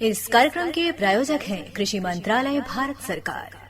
इस कार्यक्रम के प्रायोजक हैं कृषि मंत्रालय, भारत सरकार।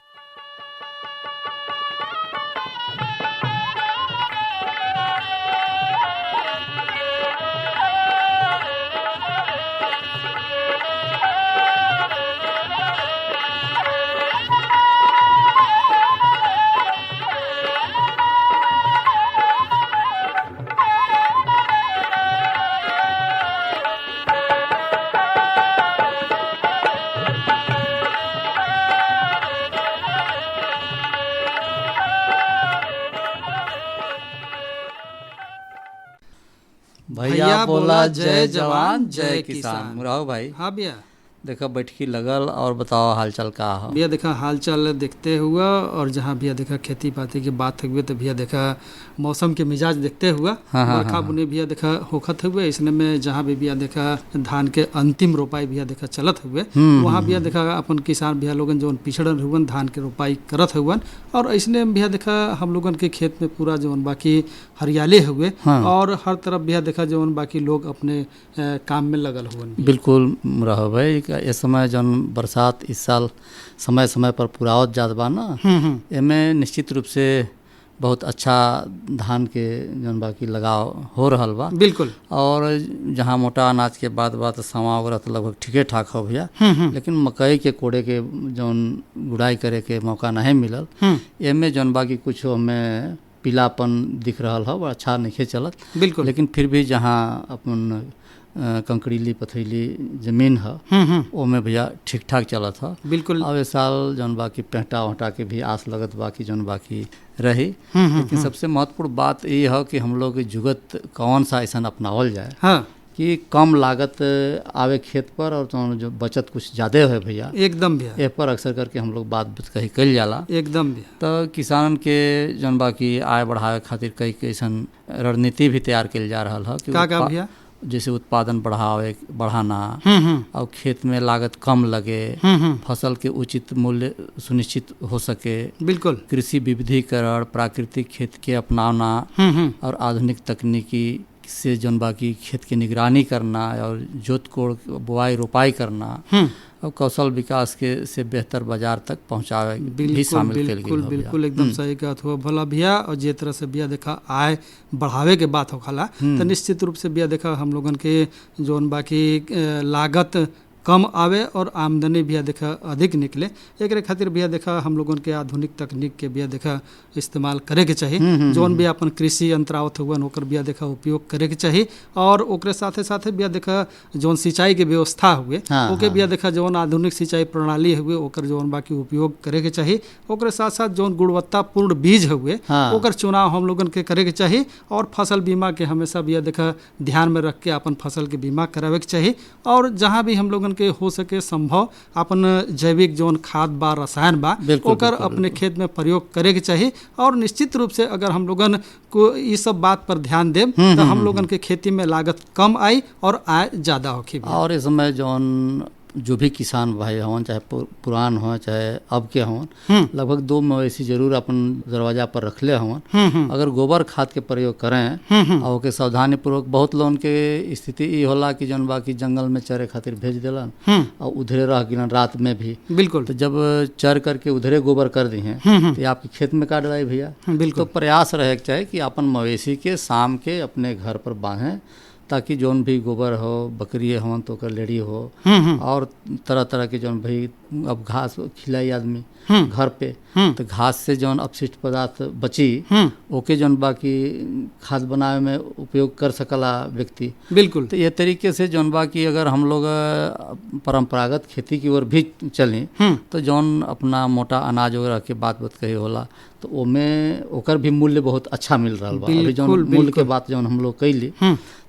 भैया बोला जय जवान जय किसान। राव भाई, हाँ भैया, देखा बैठकी लगल और बताओ हालचाल का हो। भैया देखा हालचाल देखते हुआ और जहाँ भैया देखा खेती पाती की बात हुई तो भैया देखा मौसम के मिजाज देखते हुआ बरखा बुने भैया देखा होखत हुए। इसने में जहाँ भी भैया देखा धान के अंतिम रोपाई भैया देखा चलत हुए, वहाँ भैया देखा अपन किसान भैया लोगन जो पिछड़न हुए धान के रोपाई करत हुए। और इसने भैया देखा हम लोगन के खेत में पूरा जो बाकी हरियाली हुए और हर तरफ भैया देखा जो बाकी लोग अपने काम में लगल हुए। बिल्कुल रहो भाई, इस समय जौन बरसात इस साल समय समय पर पुरावत जात बा ना, एमे निश्चित रूप से बहुत अच्छा धान के जौन बाकी लगाव हो रहल बा। बिल्कुल। और जहाँ मोटा अनाज के बाद बात समा वगैरह तो लगभग ठीके ठाक हो भैया, लेकिन मकई के कोड़े के जौन गुड़ाई करे के मौका नहीं मिलल। एमे जौन बाकी कुछ हमें पीलापन दिख रहा है, बड़ा अच्छा नहीं चलत। बिल्कुल। लेकिन फिर भी जहाँ अपन कंकड़ीली पथरीली जमीन है ओमे भैया ठीक ठाक चलत है। बिल्कुल। अब इस साल जौन बाकी पेंटा वटा के भी आस लगत बाकी जौन बाकी रही। लेकिन सबसे महत्वपूर्ण बात ये है कि हम लोग जुगत कौन सा ऐसा अपनावल जाए कि कम लागत आवे खेत पर और तो जो बचत कुछ ज़्यादा है भैया। एकदम भैया, ए पर अक्सर करके हम लोग बात कही कल जाला। एकदम भैया। तो किसान के जौन बाकी आय बढ़ावे खातिर कई कैसन रणनीति भी तैयार कल जा रहा है कि का भैया, जैसे उत्पादन बढ़ाना और खेत में लागत कम लगे, फसल के उचित मूल्य सुनिश्चित हो सके। बिल्कुल। कृषि विविधीकरण, प्राकृतिक खेती के अपनाना और आधुनिक तकनीकी से जौन बाकी खेत की निगरानी करना और जोत कोड़ बुआई रोपाई करना और कौशल विकास के से बेहतर बाजार तक पहुंचावे भी शामिल कल बिल्कुल बिल्कुल एकदम सही कहत हुआ भला भैया। और जे तरह से भैया देखा आय बढ़ावे के बात होखला तो निश्चित रूप से भैया देखा हम लोगन के जौन बाकी लागत कम आवे और आमदनी भैया देखा अधिक निकले। एक खातिर भैया देखा हम लोगन के आधुनिक तकनीक के भैया देखा इस्तेमाल करे के चाहिए। जौन भी अपन कृषि यंत्रावत हुआ ओकर भैया देखा उपयोग करे के चाहिए। और ओकरे साथे साथे भैया देखा जौन सिंचाई के व्यवस्था हुए ओके भैया देखा जौन आधुनिक सिंचाई प्रणाली हुए ओकर जौन बाकी उपयोग करे के चाहिए। ओकरे साथ साथ जौन गुणवत्तापूर्ण बीज हुए ओकर चुनाव हम लोगन के करे के चाहिए। और फसल बीमा के हमेशा भैया देखा ध्यान में रख के अपन फसल के बीमा करावे के चाहिए। और जहाँ भी हम लोगन के हो सके संभव अपन जैविक जौन खाद बा रसायन बा ओकर अपने खेत में प्रयोग करे के चाहिए। और निश्चित रूप से अगर हम लोगन को ये सब बात पर ध्यान दें तो हम लोगन के खेती में लागत कम आई और आय ज्यादा होगी। और इस समय जौन जो भी किसान भाई हों, चाहे पुरान हो चाहे अब के हों, लगभग 2 मवेशी जरूर अपन दरवाजा पर रखले हों। अगर गोबर खाद के प्रयोग करें और के सावधानी पूर्वक, बहुत लोगन के स्थिति ये होला कि जौन बाकी जंगल में चरे खातिर भेज दिलन और उधरे रह गिलन रात में भी। बिल्कुल। तो जब चर करके उधरे गोबर कर दी हैं तो आपके खेत में काट डाली भैया। तो प्रयास रहे के चाहे कि अपन मवेशी के शाम के अपने घर पर बांधें ताकि जौन भी गोबर हो, बकरी हो तो ओकर लेड़ी हो और तरह तरह के जौन भाई अब घास खिलाई आदमी घर पे तो घास से जौन अपशिष्ट पदार्थ बची ओके जौन बाकी खाद बनावे में उपयोग कर सकला व्यक्ति। बिल्कुल। तो ये तरीके से जौन बाकी अगर हम लोग परंपरागत खेती की ओर भी चलें तो जौन अपना मोटा अनाज वगैरह के बात कही होला तो ओमे ओकर भी मूल्य बहुत अच्छा मिल रहा बा। अभी जौन मूल्य के बात जौन हम लोग कैली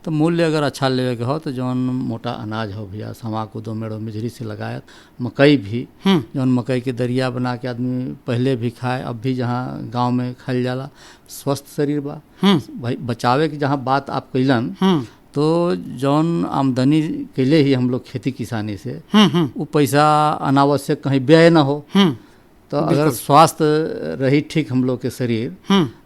तो मूल्य अगर अच्छा लेवे के हो तो जौन मोटा अनाज हो भैया, समा कूदो मेड़ो मिजरी से लगाए मकई भी जौन मकई के दरिया बना के आदमी पहले भी खाए, अब भी जहाँ गांव में खाइल जाला, स्वस्थ शरीर बा भाई। बचावे की जहाँ बात आप कैलन तो जौन आमदनी कैले ही हम लोग खेती किसानी से वो पैसा अनावश्यक कहीं व्यय ना हो। तो अगर स्वास्थ्य रही ठीक हम लोग के शरीर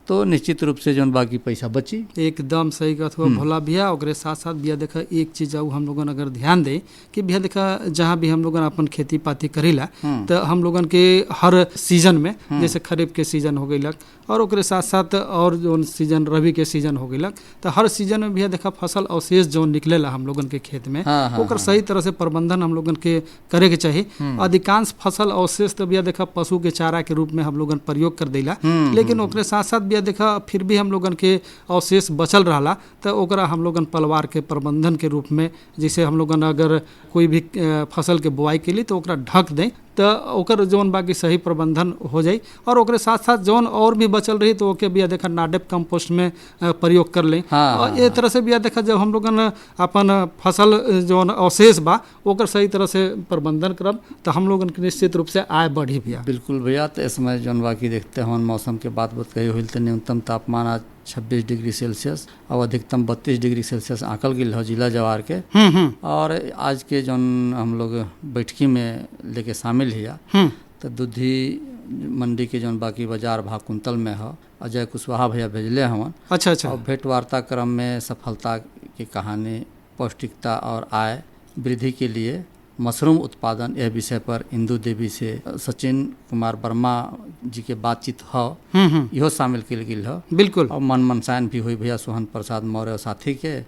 तो निश्चित रूप से जौन बाकी पैसा बची। एकदम सही कहत हुआ भोला भैया। ओकरे साथ साथ भैया देखा एक चीज आऊ हम लोगन अगर ध्यान दे कि भैया देखा जहाँ भी हम लोगन अपन खेती पाती करेला तो हम लोगन के हर सीजन में जैसे खरीफ के सीजन हो गइलक और ओकरे साथ साथ और जो सीजन रबी के सीजन हो गइलक तो हर सीजन में भैया देखा फसल अवशेष जो निकलेला हम लोगन के खेत में ओकर सही तरह से प्रबंधन हम लोगन के करे के चाहिए। अधिकांश फसल अवशेष तो भैया देखा पशु के चारा के रूप में हम लोगन प्रयोग कर देला, लेकिन ओकरे साथ साथ भैया देखा फिर भी हम लोगन के अवशेष बचल रहला तो ओकरा हम लोगन पलवार के प्रबंधन के रूप में जैसे हम लोगन अगर कोई भी फसल के बुआई के लिए तो ओकरा ढक दें तो ओकर जौन बाकी सही प्रबंधन हो जाई और ओकरे साथ साथ जौन और भी बचल रही तो ओके बिया देखा नाडेप कंपोस्ट में प्रयोग कर लें। और ये तरह से बिया देखा जब हम लोगन अपन फसल जौन अवशेष बा ओकर सही तरह से प्रबंधन करब तो हम लोगन के निश्चित रूप से आय बढ़ी भैया। बिल्कुल भैया। तो इस समय जौन बाकी देखते हैं मौसम के बात कही हुई तो न्यूनतम तापमान आज 26 डिग्री सेल्सियस और अधिकतम 32 डिग्री सेल्सियस आंकल गिल हो जिला जवार के। और आज के जौन हम लोग बैठकी में लेके शामिल हिया तो दूधी मंडी के जौन बाकी बाजार भाव कुंतल में हो अजय कुशवाहा भैया भेजले हवन। अच्छा। और भेंट वार्ता क्रम में सफलता की कहानी, पौष्टिकता और आय वृद्धि के लिए मशरूम उत्पादन यह विषय पर इंदू देवी से सचिन कुमार वर्मा जी के बातचीत हो इहो शामिल किल गेल हो। बिल्कुल। और मन मनसायन भी हुई भैया सोहन प्रसाद मौर्य साथी के।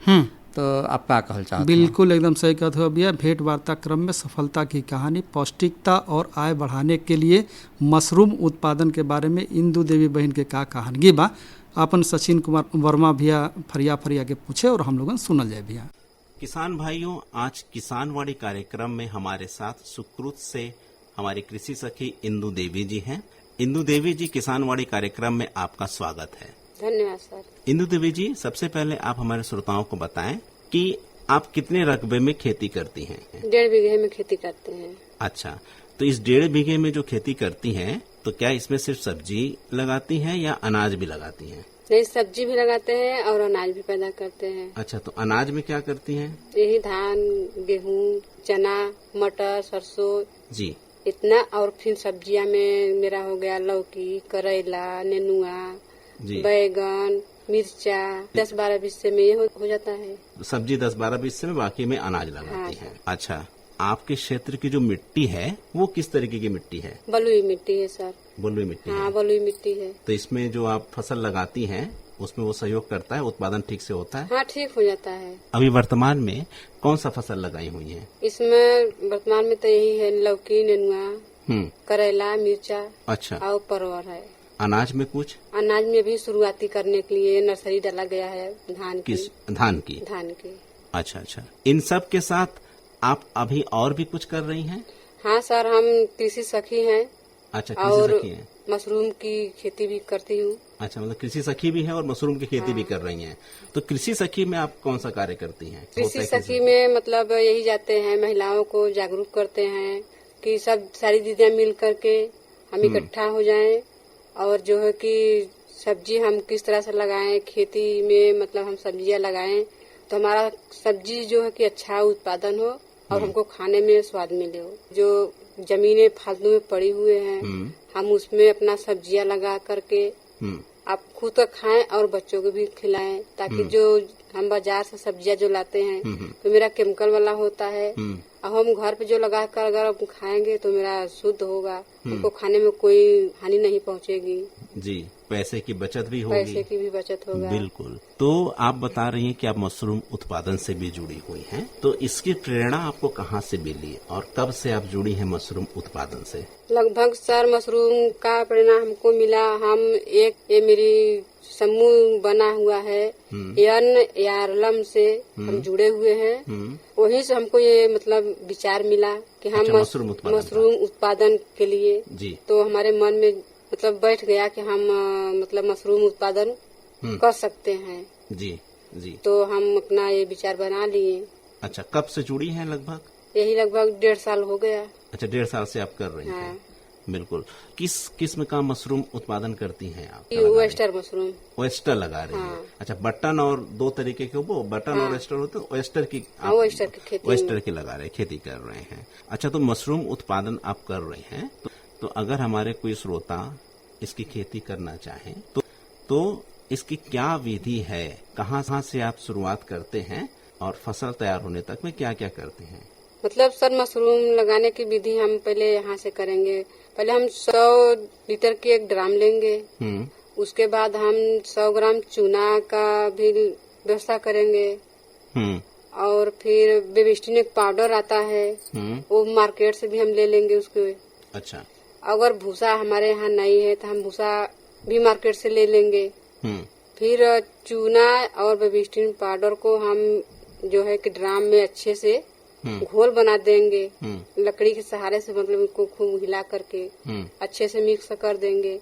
तो आप क्या कहल चाहते? बिल्कुल एकदम सही कहते हो भैया। भेंट वार्ता क्रम में सफलता की कहानी, पौष्टिकता और आय बढ़ाने के लिए मशरूम उत्पादन के बारे में इंदू देवी बहन के का कहानी बा अपन सचिन कुमार वर्मा भैया फरिया के पूछे और हम लोगन सुनल जाए भैया। किसान भाइयों, आज किसानवाड़ी कार्यक्रम में हमारे साथ सुकृत से हमारी कृषि सखी इंदू देवी जी हैं। इंदू देवी जी, किसानवाड़ी कार्यक्रम में आपका स्वागत है। धन्यवाद सर। इंदू देवी जी, सबसे पहले आप हमारे श्रोताओं को बताएं कि आप कितने रकबे में खेती करती हैं? 1.5 बीघे में खेती करते हैं। अच्छा, तो इस 1.5 बीघे में जो खेती करती हैं तो क्या इसमें सिर्फ सब्जी लगाती हैं या अनाज भी लगाती हैं? नहीं, सब्जी भी लगाते हैं और अनाज भी पैदा करते हैं। अच्छा, तो अनाज में क्या करती हैं? यही धान, गेहूँ, चना, मटर, सरसों जी इतना। और फिर सब्जियां में मेरा हो गया लौकी, करेला, नेनुआ, बैगन, मिर्चा। 10-12 बिस्से में ये हो जाता है। सब्जी 10-12 बिस्से में, बाकी में अनाज लगाती हैं। अच्छा, आपके क्षेत्र की जो मिट्टी है वो किस तरीके की मिट्टी है? बलुई मिट्टी है सर। बलुई मिट्टी है। बलुई मिट्टी है। तो इसमें जो आप फसल लगाती हैं उसमें वो सहयोग करता है, उत्पादन ठीक से होता है? हाँ, ठीक हो जाता है। अभी वर्तमान में कौन सा फसल लगाई हुई है? इसमें वर्तमान में तो यही है लौकी, नेनुआ, करेला, मिर्चा। अच्छा। और परवल है। अनाज में कुछ? अनाज में भी शुरुआती करने के लिए नर्सरी डाला गया है धान की। धान की। अच्छा। इन सब के साथ आप अभी और भी कुछ कर रही हैं? हाँ सर, हम कृषि सखी हैं। अच्छा, कृषि सखी हैं। मशरूम की खेती भी करती हूँ। अच्छा, मतलब कृषि सखी भी है और मशरूम की खेती भी कर रही हैं। तो कृषि सखी में आप कौन सा कार्य करती हैं? कृषि सखी में मतलब यही जाते हैं, महिलाओं को जागरूक करते हैं कि सब सारी दीदियाँ मिल करके हम इकट्ठा हो जाएं और जो है कि सब्जी हम किस तरह से लगाएं, खेती में मतलब हम सब्जियां लगाएं तो हमारा सब्जी जो है कि अच्छा उत्पादन हो और हमको खाने में स्वाद मिले हो। जो जमीनें फालतू में पड़ी हुए हैं हम उसमें अपना सब्जियां लगा करके आप खुद का खाएं और बच्चों को भी खिलाएं, ताकि जो हम बाजार से सब्जियां जो लाते हैं तो मेरा केमिकल वाला होता है और हम घर पे जो लगा कर अगर हम खाएंगे तो मेरा शुद्ध होगा, हमको खाने में कोई हानि नहीं पहुंचेगी। जी, पैसे की बचत भी होगी। पैसे की भी बचत होगा। बिल्कुल। तो आप बता रही हैं कि आप मशरूम उत्पादन से भी जुड़ी हुई हैं, तो इसकी प्रेरणा आपको कहाँ से मिली और कब से आप जुड़ी हैं मशरूम उत्पादन से? लगभग सर मशरूम का प्रेरणा हमको मिला, हम ये मेरी समूह बना हुआ है यारलम से हम जुड़े हुए हैं। वहीं से हमको ये मतलब विचार मिला कि हम मशरूम उत्पादन के लिए जी। तो हमारे मन में मतलब बैठ गया कि हम मतलब मशरूम उत्पादन कर सकते हैं। जी। तो हम अपना ये विचार बना लिए। अच्छा, कब से जुड़ी हैं? लगभग यही लगभग 1.5 साल हो गया। अच्छा, 1.5 साल से आप कर रही हैं। बिल्कुल। किस किस्म का मशरूम उत्पादन करती हैं आप? Wester mushroom. वेस्टर लगा रही हैं। अच्छा, बटन और 2 तरीके के वो बटन और वेस्टर होते हैं। वेस्टर की खेती वेस्टर की लगा रहे, खेती कर रहे हैं। अच्छा, तो मशरूम उत्पादन आप कर रहे हैं तो अगर हमारे कोई श्रोता इसकी खेती करना चाहें तो तो इसकी क्या विधि है, कहाँ से आप शुरुआत करते हैं और फसल तैयार होने तक में क्या क्या करते हैं? मतलब सर मशरूम लगाने की विधि हम पहले यहाँ से करेंगे। पहले हम 100 लीटर की एक ड्राम लेंगे। उसके बाद हम 100 ग्राम चूना का भी व्यवस्था करेंगे। और फिर बेबिस्टिन एक पाउडर आता है, वो मार्केट से भी हम ले लेंगे उसको। अच्छा। अगर भूसा हमारे यहाँ नहीं है तो हम भूसा भी मार्केट से ले लेंगे। फिर चूना और बेबिस्टिन पाउडर को हम जो है कि ड्राम में अच्छे से घोल बना देंगे। लकड़ी के सहारे से मतलब इनको खूब हिला करके अच्छे से मिक्स कर देंगे।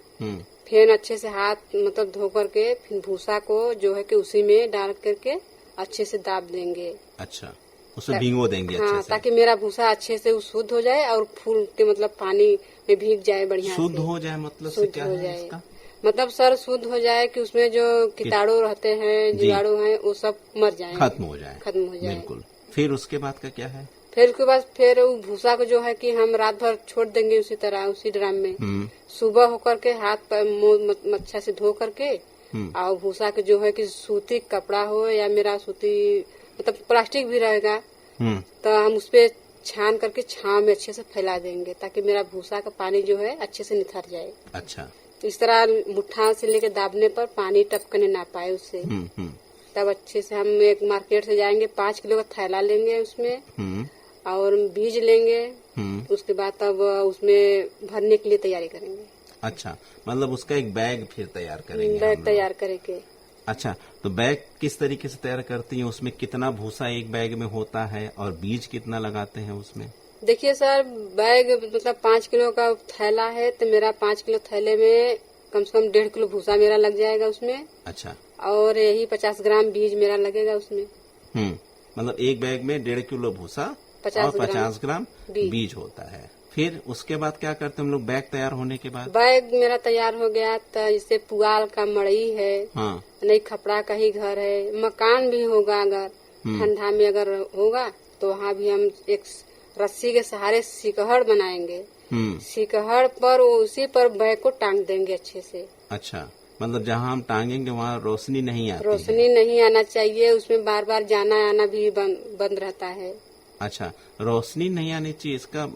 फिर अच्छे से हाथ मतलब धो करके फिर भूसा को जो है कि उसी में डाल करके अच्छे से दाब देंगे। अच्छा, उसे भिगो देंगे हाँ, अच्छे से। ताकि मेरा भूसा अच्छे से शुद्ध हो जाए और फूल के मतलब पानी में भीग जाए बढ़िया शुद्ध से। हो जाए मतलब से शुद्ध क्या हो है जाए इसका? मतलब सर शुद्ध हो जाए कि उसमें जो कीटाणु रहते हैं, जीवाणु हैं, वो सब मर जाए, खत्म हो जाए। खत्म हो जाए। बिल्कुल। फिर उसके बाद का क्या है? फिर उसके बाद फिर वो भूसा को जो है कि हम रात भर छोड़ देंगे उसी तरह उसी ड्राम में। सुबह होकर के हाथ पर मुंह अच्छा से धो करके और भूसा के जो है कि सूती कपड़ा हो या मेरा सूती मतलब प्लास्टिक भी रहेगा तो हम उसपे छान करके छांव में अच्छे से फैला देंगे ताकि मेरा भूसा का पानी जो है अच्छे से निथर जाए। अच्छा। इस तरह मुट्ठा से लेके दाबने पर पानी टपकने ना पाए उससे। तब अच्छे से हम एक मार्केट से जाएंगे, 5 किलो का थैला लेंगे, उसमें और बीज लेंगे। उसके बाद तब उसमें भरने के लिए तैयारी करेंगे। अच्छा, मतलब उसका एक बैग फिर तैयार करेंगे। बैग तैयार करेंगे। अच्छा, तो बैग किस तरीके से तैयार करती हैं? उसमें कितना भूसा एक बैग में होता है और बीज कितना लगाते हैं उसमें? देखिए सर, बैग मतलब 5 किलो का थैला है तो मेरा 5 किलो थैले में कम से कम 1.5 किलो भूसा मेरा लग जाएगा उसमें। अच्छा। और यही 50 ग्राम बीज मेरा लगेगा उसमें। मतलब एक बैग में 1.5 किलो भूसा और 50 ग्राम बीज होता है। फिर उसके बाद क्या करते हैं हम लोग बैग तैयार होने के बाद? बैग मेरा तैयार हो गया तो इससे पुआल का मड़ई है, नहीं खपड़ा का ही घर है, मकान भी होगा अगर ठंडा में अगर होगा तो वहाँ भी हम एक रस्सी के सहारे सिकहड़ बनाएंगे। सिकहड़ पर उसी पर बैग को टांग देंगे अच्छे से। अच्छा, मतलब जहाँ हम टांगेंगे वहाँ रोशनी नहीं आती रोशनी नहीं आना चाहिए, उसमें बार बार जाना आना भी बंद रहता है। अच्छा, रोशनी नहीं आनी चाहिए, इसका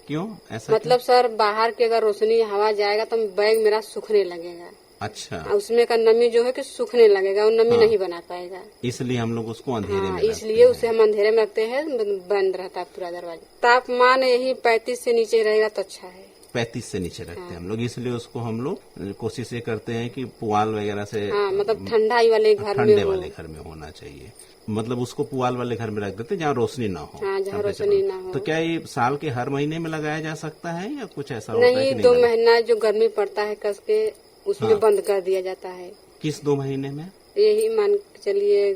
क्यों ऐसा? मतलब सर बाहर की अगर रोशनी हवा जाएगा तो बैग मेरा सूखने लगेगा। अच्छा। उसमें का नमी जो है कि सूखने लगेगा और नमी नहीं बना पाएगा, इसलिए हम लोग उसको अंधेरे में इसलिए उसे हम अंधेरे में रखते हैं, बंद रहता है पूरा दरवाजा। तापमान यही 35 से नीचे रहेगा तो अच्छा है। 35 से नीचे रखते हैं हम लोग, इसलिए उसको हम लोग कोशिश ये करते हैं कि पुआल वगैरह से मतलब ठंडाई वाले घर में वाले घर में होना चाहिए। मतलब उसको पुआल वाले घर में रख देते हैं जहाँ रोशनी ना हो। जहाँ रोशनी ना हो। तो क्या ये साल के हर महीने में लगाया जा सकता है या कुछ ऐसा होता है नहीं? कि 2 महीना जो गर्मी पड़ता है कस के उसमें बंद कर दिया जाता है। किस 2 महीने में? यही मान के चलिए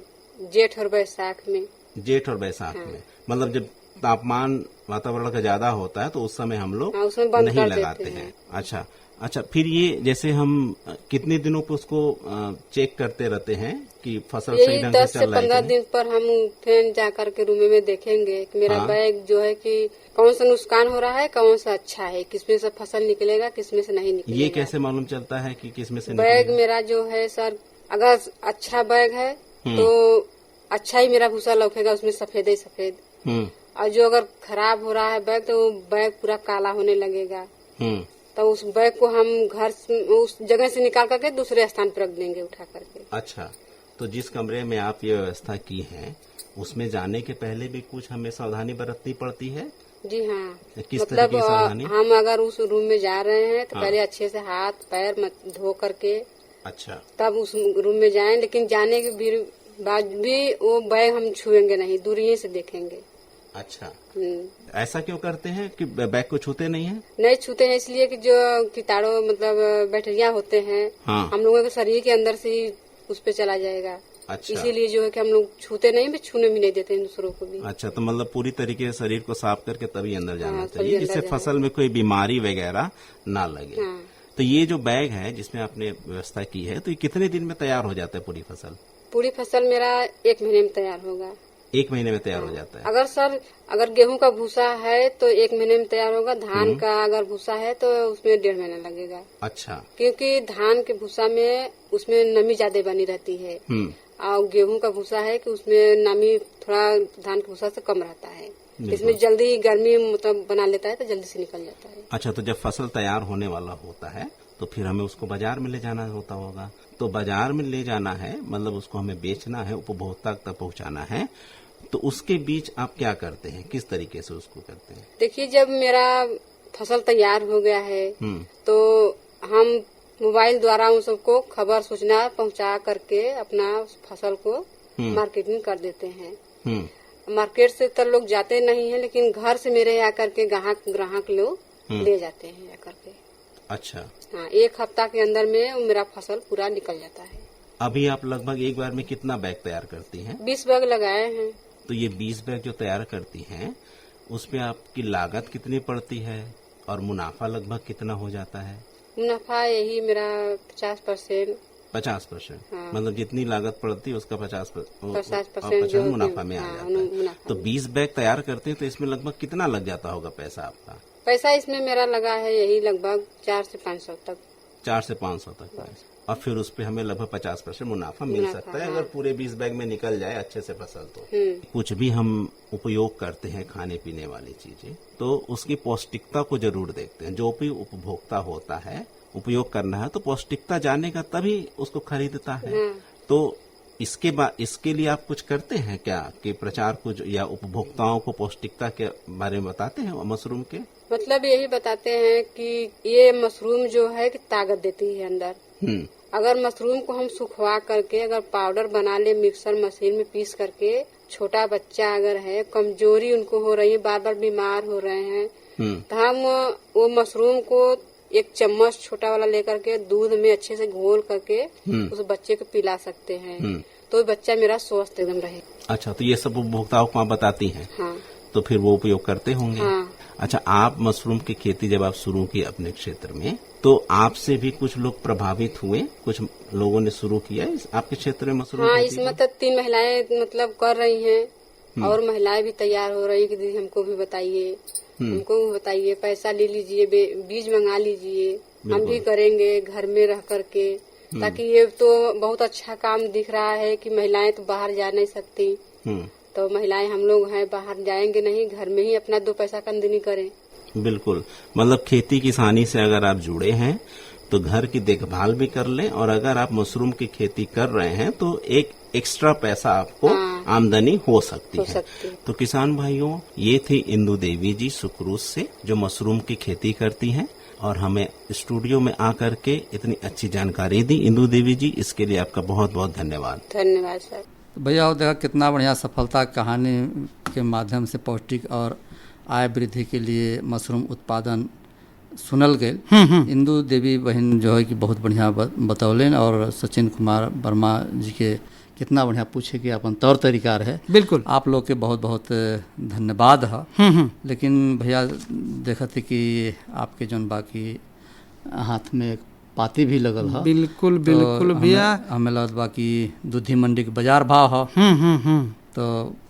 जेठ और बैसाख में। जेठ और बैसाख में, मतलब जब तापमान वातावरण का ज्यादा होता है तो उस समय हम लोग उसमें बंद नहीं कर लगाते देते हैं। अच्छा अच्छा, फिर ये जैसे हम कितने दिनों पर उसको चेक करते रहते हैं कि फसल सही ढंग से 10 चल से रहा है? 15 दिन पर हम फिर जाकर के रूम में देखेंगे कि मेरा बैग जो है कि कौन सा नुकसान हो रहा है, कौन सा अच्छा है, किसमें से फसल निकलेगा, किसमें से नहीं निकलेगा। ये कैसे मालूम चलता है कि किसमें से बैग मेरा जो है सर, अगर अच्छा बैग है तो अच्छा ही मेरा भूसा लौकेगा, उसमें सफेद ही सफेद। और जो अगर खराब हो रहा है बैग तो वो बैग पूरा काला होने लगेगा। तो उस बैग को हम घर उस जगह से निकाल करके दूसरे स्थान पर रख देंगे उठा करके। अच्छा, तो जिस कमरे में आप ये व्यवस्था की है उसमें जाने के पहले भी कुछ हमें सावधानी बरतनी पड़ती है? जी हाँ, किस तरह मतलब की सावधानी? हम अगर उस रूम में जा रहे हैं तो पहले अच्छे से हाथ पैर धो करके अच्छा तब उस रूम में जाएं, लेकिन जाने के बाद भी वो बैग हम छुएंगे नहीं, दूरी से देखेंगे। अच्छा, ऐसा क्यों करते हैं कि बैग को छूते नहीं है? नहीं छूते हैं इसलिए कि जो कीटाणु मतलब बैक्टीरिया होते हैं हम लोगों के शरीर के अंदर से ही उस पे चला जाएगा। अच्छा। इसीलिए जो है कि हम लोग छूते नहीं, भी छूने भी नहीं देते हैं दूसरों को भी। अच्छा, तो मतलब पूरी तरीके से शरीर को साफ करके तभी अंदर जाना चाहिए जिससे फसल में कोई बीमारी वगैरह ना लगे। तो ये जो बैग है जिसमें आपने व्यवस्था की है तो ये कितने दिन में तैयार हो जाता है पूरी फसल? पूरी फसल मेरा 1 महीने में तैयार होगा। 1 महीने में तैयार हो जाता है? अगर सर अगर गेहूं का भूसा है तो 1 महीने में तैयार होगा। धान का अगर भूसा है तो उसमें 1.5 महीना लगेगा। अच्छा। क्योंकि धान के भूसा में उसमें नमी ज्यादा बनी रहती है और गेहूं का भूसा है कि उसमें नमी थोड़ा धान के भूसा से कम रहता है। इसमें जल्दी गर्मी मतलब बना लेता है तो जल्दी से निकल जाता है। अच्छा, तो जब फसल तैयार होने वाला होता है तो फिर हमें उसको बाजार में ले जाना होता होगा। तो बाजार में ले जाना है मतलब उसको हमें बेचना है, उपभोक्ता तक पहुंचाना है, तो उसके बीच आप क्या करते हैं, किस तरीके से उसको करते हैं? देखिए, जब मेरा फसल तैयार हो गया है तो हम मोबाइल द्वारा उन सबको खबर सूचना पहुंचा करके अपना उस फसल को मार्केटिंग कर देते हैं। मार्केट से तो लोग जाते नहीं है, लेकिन घर से मेरे यहाँ करके ग्राहक लोग ले जाते हैं आकर के। अच्छा। हाँ, 1 हफ्ता के अंदर में मेरा फसल पूरा निकल जाता है। अभी आप लगभग एक बार में कितना बैग तैयार करती हैं? 20 बैग लगाए हैं। तो ये 20 बैग जो तैयार करती हैं उसमें आपकी लागत कितनी पड़ती है और मुनाफा लगभग कितना हो जाता है? मुनाफा यही मेरा 50%। 50%? हाँ। मतलब जितनी लागत पड़ती है उसका 50% जो मुनाफा में आ जाता है। मुनाफा। तो 20 बैग तैयार करते हैं तो इसमें लगभग कितना लग जाता होगा पैसा आपका? पैसा इसमें मेरा लगा है यही लगभग 4 से 500 तक। 4 से 500 तक। और फिर उस पे हमें लगभग 50% मुनाफा मिल सकता है अगर पूरे 20 बैग में निकल जाए अच्छे से फसल। तो कुछ भी हम उपयोग करते हैं खाने पीने वाली चीजें तो उसकी पौष्टिकता को जरूर देखते हैं। जो भी उपभोक्ता होता है उपयोग करना है तो पौष्टिकता जानेगा तभी उसको खरीदता है। तो इसके लिए आप कुछ करते हैं क्या कि प्रचार कुछ या उपभोक्ताओं को पौष्टिकता के बारे में बताते हैं मशरूम के? मतलब यही बताते हैं कि ये मशरूम जो है कि ताकत देती है अंदर। अगर मशरूम को हम सुखवा करके अगर पाउडर बना ले मिक्सर मशीन में पीस करके, छोटा बच्चा अगर है कमजोरी उनको हो रही है, बार बार बीमार हो रहे हैं, तो हम वो मशरूम को 1 चम्मच छोटा वाला लेकर के दूध में अच्छे से घोल करके उस बच्चे को पिला सकते हैं तो बच्चा मेरा स्वस्थ एकदम रहे। अच्छा, तो ये सब उपभोक्ताओं को आप बताती हैं? हाँ। तो फिर वो उपयोग करते होंगे। हाँ। अच्छा, आप मशरूम की खेती जब आप शुरू की अपने क्षेत्र में तो आपसे भी कुछ लोग प्रभावित हुए, कुछ लोगों ने शुरू किया आपके क्षेत्र में मशरूम? हाँ, इसमें तो 3 महिलाएं मतलब कर रही हैं और महिलाएं भी तैयार हो रही है कि दीदी हमको भी बताइए, हमको भी बताइए, पैसा ले लीजिए, बीज मंगा लीजिए, हम भी करेंगे घर में रह करके। ताकि ये तो बहुत अच्छा काम दिख रहा है कि महिलाएं तो बाहर जा नहीं सकती, तो महिलाएं हम लोग हैं बाहर जाएंगे नहीं, घर में ही अपना 2 पैसा कमदनी करें। बिल्कुल, मतलब खेती किसानी से अगर आप जुड़े हैं तो घर की देखभाल भी कर लें और अगर आप मशरूम की खेती कर रहे हैं तो एक एक्स्ट्रा पैसा आपको आमदनी हो सकती है। तो किसान भाइयों, ये थी इंदु देवी जी सुक्रूज से जो मशरूम की खेती करती हैं और हमें स्टूडियो में आकर के इतनी अच्छी जानकारी दी। इंदु देवी जी, इसके लिए आपका बहुत बहुत धन्यवाद। धन्यवाद सर। भैया और देखा कितना बढ़िया सफलता कहानी के माध्यम से पौष्टिक और आय वृद्धि के लिए मशरूम उत्पादन सुनल गए। इंदु देवी बहन जो है कि बहुत बढ़िया बतौलन और सचिन कुमार वर्मा जी के कितना बढ़िया पूछे कि अपन तौर तरीका है। बिल्कुल, आप लोग के बहुत बहुत धन्यवाद है। लेकिन भैया देखते कि आपके जौन बाकी हाथ में एक पाती भी लगल है। बिल्कुल बिल्कुल भैया, हमें लगत बा कि दूधी मंडी के बाजार भाव है तो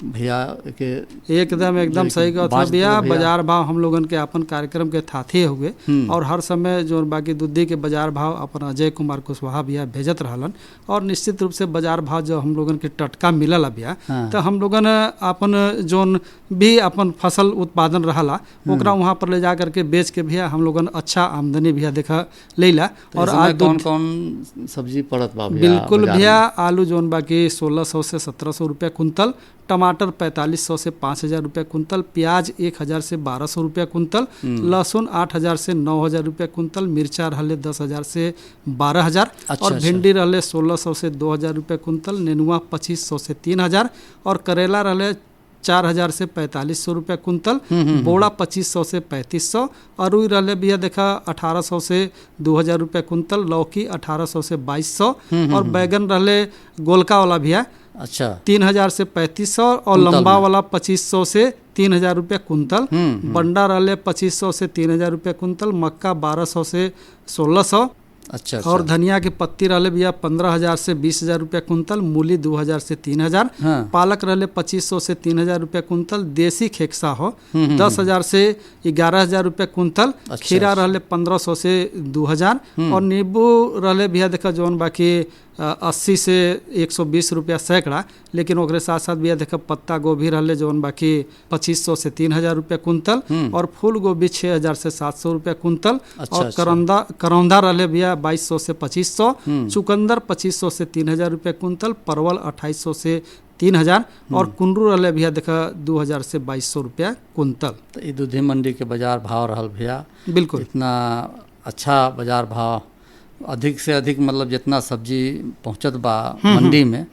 भैया के एकदम सही कहत है भैया। बाजार भाव हम लोगन के अपन कार्यक्रम के साथे हुए और हर समय जो बाकी दूधी के बाजार भाव अपन अजय कुमार कुशवाहा भैया भेजत रहलन और निश्चित रूप से बाजार भाव जो हम लोगन के टटका मिलल भैया। तो हम लोगन अपन जोन भी अपन फसल उत्पादन रहला ओकरा वहाँ पर ले जा करके बेच के भैया हम लोगन अच्छा आमदनी भैया देखा लेला। और आज कौन कौन सब्जी पड़त बा भैया? बिल्कुल भैया, आलू जोन बाकी 1600 से 1700 रुपया कुंतल, टमाटर 4500 से 5000 रुपया कुंतल, प्याज 1000 से 1200 रुपया कुंतल, लहसुन 8000 से 9000 रुपया कुंतल, मिर्चा रहले 10000 से 12000 और भिंडी रहले 1600 से 2000 रुपया कुंतल, नेनुआ 2500 से 3000 और करेला रहले 4000 से 4500 रुपया कुंतल, बोड़ा 2500 से 3500, अरुई रहले भैया देखा 1800 से 2000 रुपया कुंतल, लौकी 1800 से 2200 और बैगन रहले गोलका वाला भैया 3000 से 3500 और लंबा वाला 2500 से 3000 रुपया कुंतल, बंडा रहले 2500 से 3000 रुपया कुंतल, मक्का 1200 से 1600 अच्छा और धनिया की पत्ती रहले भैया 15,000 से 20,000 रुपया कुंतल, मूली 2,000 से 3,000, हाँ। पालक रहले 2,500 से 3,000 रुपया कुंतल, देसी खेकसा हो 10,000 से 11,000 रुपया कुंतल, अच्छा, खीरा रहले 1,500 से 2,000 और नींबू रहले भैया देखा जौन बाकी 80 से 120 रुपया सैकड़ा, लेकिन ओकरे साथ साथ भैया देखा पत्ता गोभी रहले जौन बाकी 2,500 से 3,000 रुपया कुंतल और फूल गोभी 6,000 से 700 रुपया कुंतल अच्छा, और करौंदा रहले भैया 2,200 से 2,500, चुकंदर 2,500 से 3,000 रुपया कुंतल, परवल 2,800 से 3,000 और कुंदरू रहले भैया देखा 2,000 से 2,200 रुपया कुंतल। तो ये दूधी मंडी के बाजार भाव रहल भैया, बिल्कुल इतना अच्छा बाजार भाव, अधिक से अधिक मतलब जितना सब्जी पहुंचत बा मंडी में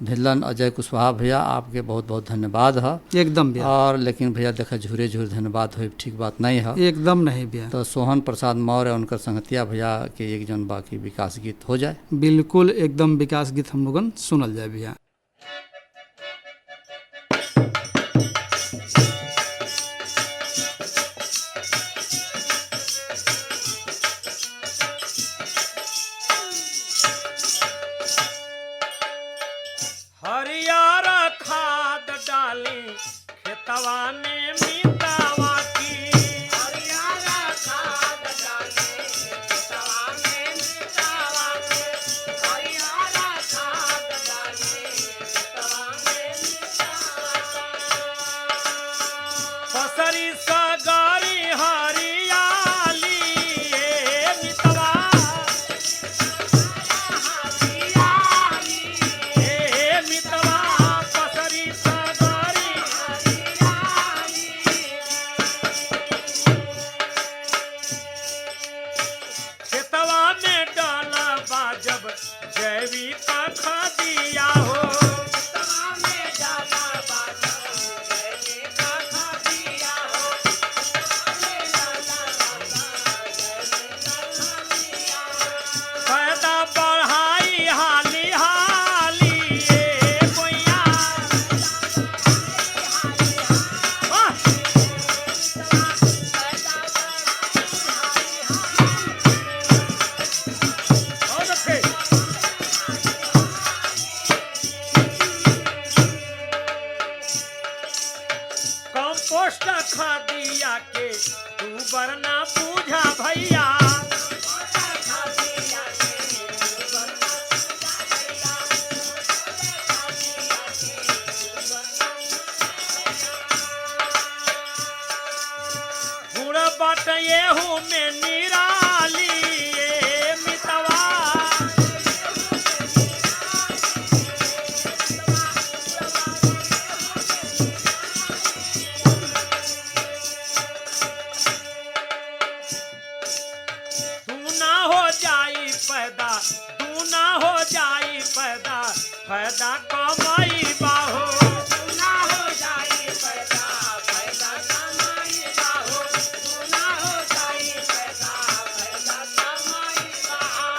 भिलन अजय कुशवाहा भैया आपके बहुत बहुत धन्यवाद है एकदम भैया। और लेकिन भैया देखा झूरे झूरे धन्यवाद हो ठीक बात नहीं है, एकदम नहीं भैया। तो सोहन प्रसाद मौर्य उनकर संगतिया भैया के एक जन बाकी विकास गीत हो जाए। बिल्कुल एकदम विकास गीत हम लोगन सुनल जाए भैया। हरियारा खाद डाली खेतवा में मितावा की, हरियारा खाद डाली खेतवा में मितावा की, हरियारा खाद डाली खेतवा में मितावा की। पसरी सगारी हरियाली मितवा कंपोस्ट खादिया के तू बरना पूजा भैया, गुड़ बट येहू में निराली मितवा, फायदा कमाई बाहो, ना हो जाई पैदा फायदा कमाई बाहो, ना हो जाई पैदा फायदा कमाई बाहो।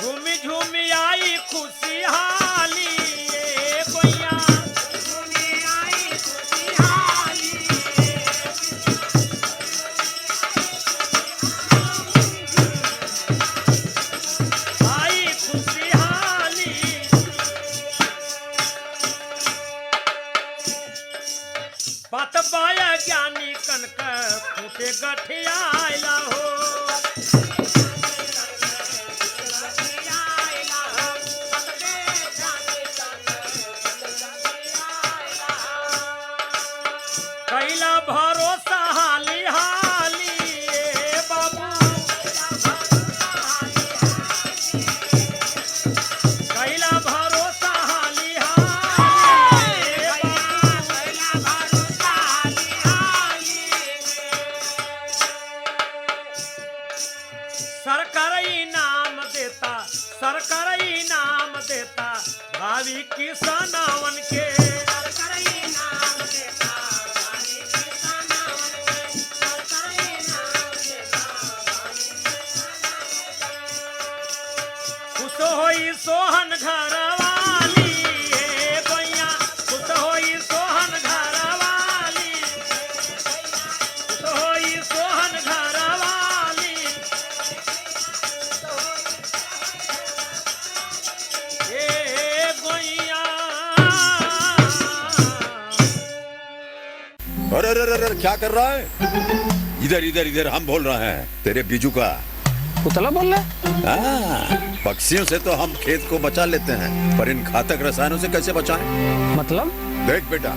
झूमी झूमी आई खुशहाली गोइया, झूमी आई खुशहाली, बात बाया ज्ञानी कनक फूटे गठिया हो, कैला भरोसा हाली हाली बाबू, कैला भरोसा हाली सरकार इनाम देता भावी किसानवन के, सरकार इनाम देता भावी किसानवन के, सरकार इनाम देता भावी किसानवन के। खुश होई सोहन घरवाली गोइया, खुश होई सोहन घरवाली, खुश होई सोहन घरवाली अरे अरे अरे क्या कर रहा है? इधर इधर इधर हम बोल रहे हैं तेरे बीजू का। उतला बोल रहा है? पक्षियों से तो हम खेत को बचा लेते हैं, पर इन घातक रसायनों से कैसे बचाएं? मतलब? देख बेटा,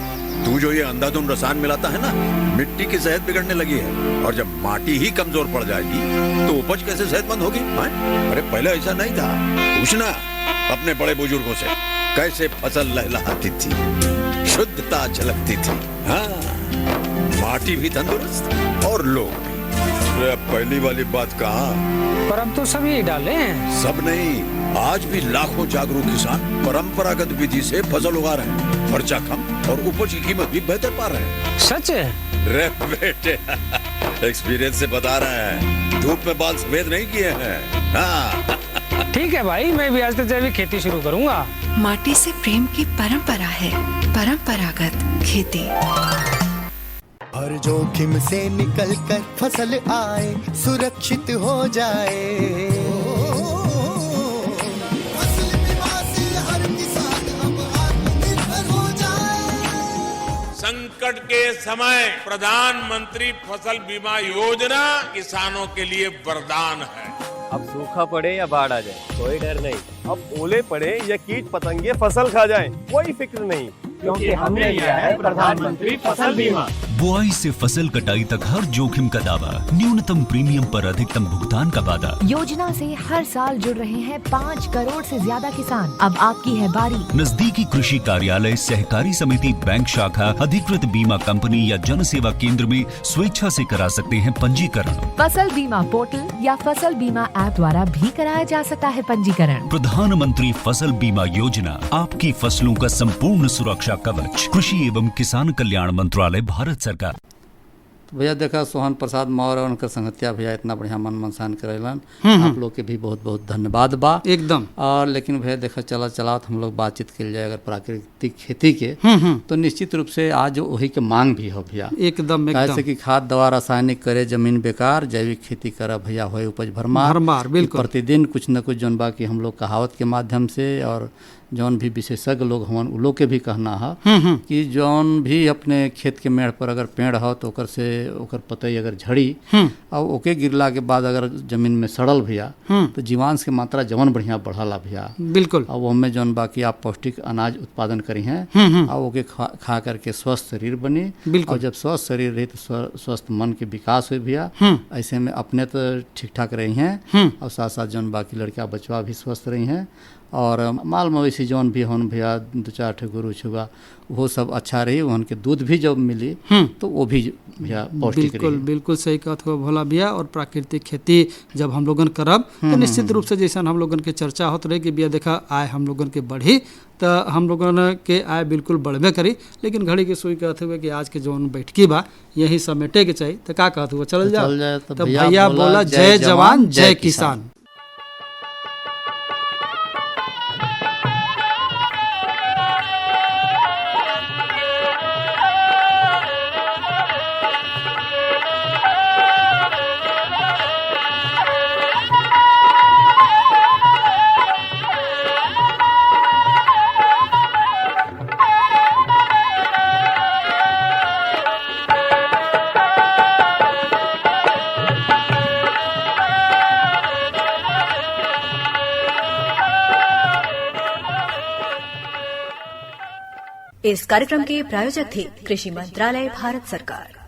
तू जो ये अंधाधुंध रसायन मिलाता है ना, मिट्टी की सेहत बिगड़ने लगी है। और जब माटी ही कमजोर पड़ जाएगी तो उपज कैसे सेहतमंद होगी? अरे पहले ऐसा नहीं था। पूछना अपने बड़े बुजुर्गों से, कैसे फसल लहलहाती थी, शुद्धता झलकती थी। हाँ, माटी भी तंदुरुस्त और लोग भी। पहली वाली बात कहाँ? पर अब तो सब यही डाले हैं। सब नहीं, आज भी लाखों जागरूक किसान परंपरागत विधि से फसल उगा रहे हैं। खर्चा कम और उपज की कीमत भी बेहतर पा रहे हैं। सच है? रे बेटे, एक्सपीरियंस से बता रहे हैं, धूप में बाल सफेद नहीं किए हैं। हाँ। ठीक है भाई, मैं भी आज से जैविक खेती शुरू करूंगा। माटी से प्रेम की परंपरा है परंपरागत खेती। हर जोखिम से निकल कर फसल आए, सुरक्षित हो जाए। फसल बीमा से हर किसान अब आत्मनिर्भर हो जाए। संकट के समय प्रधानमंत्री फसल बीमा योजना किसानों के लिए वरदान है। अब सूखा पड़े या बाढ़ आ जाए, कोई डर नहीं। अब ओले पड़े या कीट पतंगे फसल खा जाएं, कोई फिक्र नहीं, क्योंकि हमने लिया है प्रधानमंत्री फसल बीमा। बुआई से फसल कटाई तक हर जोखिम का दावा, न्यूनतम प्रीमियम पर अधिकतम भुगतान का वादा। योजना से हर साल जुड़ रहे हैं 5 करोड़ से ज्यादा किसान। अब आपकी है बारी। नजदीकी कृषि कार्यालय, सहकारी समिति, बैंक शाखा, अधिकृत बीमा कंपनी या जन सेवा केंद्र में स्वेच्छा से करा सकते हैं पंजीकरण। फसल बीमा पोर्टल या फसल बीमा ऐप द्वारा भी कराया जा सकता है पंजीकरण। प्रधानमंत्री फसल बीमा योजना, आपकी फसलों का संपूर्ण सुरक्षा कवच। कृषि एवं किसान कल्याण मंत्रालय, भारत सरकार। तो भैया देखा सोहन प्रसाद मौर्य और उनकर संगतिया भैया इतना बढ़िया मन मनसान करेलन। आप लोग के भी बहुत बहुत धन्यवाद बा एकदम। और लेकिन भैया देखा चला हम लोग बातचीत कर जाए अगर प्राकृतिक खेती के, तो निश्चित रूप से आज वही के मांग भी हो भैया। एकदम कैसे कि खाद दवा रासायनिक करे जमीन बेकार, जैविक खेती करा भैया होए उपज भरमार। बिल्कुल। प्रतिदिन कुछ न कुछ जौन बा की हम लोग कहावत के माध्यम से और जौन भी विशेषज्ञ लोग हवन उ लोग के भी कहना है कि जौन भी अपने खेत के मेड़ पर अगर पेड़ हो तो ओकर से ओकर पतई अगर झड़ी और ओके गिरला के बाद अगर जमीन में सड़ल भैया तो जीवांश की मात्रा जवन बढ़िया बढ़ला भैया। बिल्कुल। और वो में जौन बाकी आप पौष्टिक अनाज उत्पादन करी हैं और ओके खा करके स्वस्थ शरीर बनी। और जब स्वस्थ शरीर रही तो स्वस्थ मन के विकास हुई भैया। ऐसे में अपने तो ठीक ठाक रही हैं और साथ साथ जौन बाकी लड़का बचवा भी स्वस्थ रही हैं और माल मवेशी जौन भी होन भैया 2-4 ठे गुरु छुआ वो सब अच्छा रही, उनके दूध भी जब मिली तो वो भी भैया पौष्टिक रही। बिल्कुल सही कहत हो भोला भैया। और प्राकृतिक खेती जब हम लोगन करब तो निश्चित रूप से जैसा हम लोगन के चर्चा होत रहे कि भैया देखा आय हम लोगन के बढ़ी तो हम लोगन के आय बिल्कुल बढ़बे करी। लेकिन घड़ी के सुई कहते हुए कि आज के जौन बैठकी बा यही समेटे के चाहिए तो का कहते हुए चल जाए तो भैया बोला जय जवान जय किसान। इस कार्यक्रम के प्रायोजक थे कृषि मंत्रालय, भारत सरकार।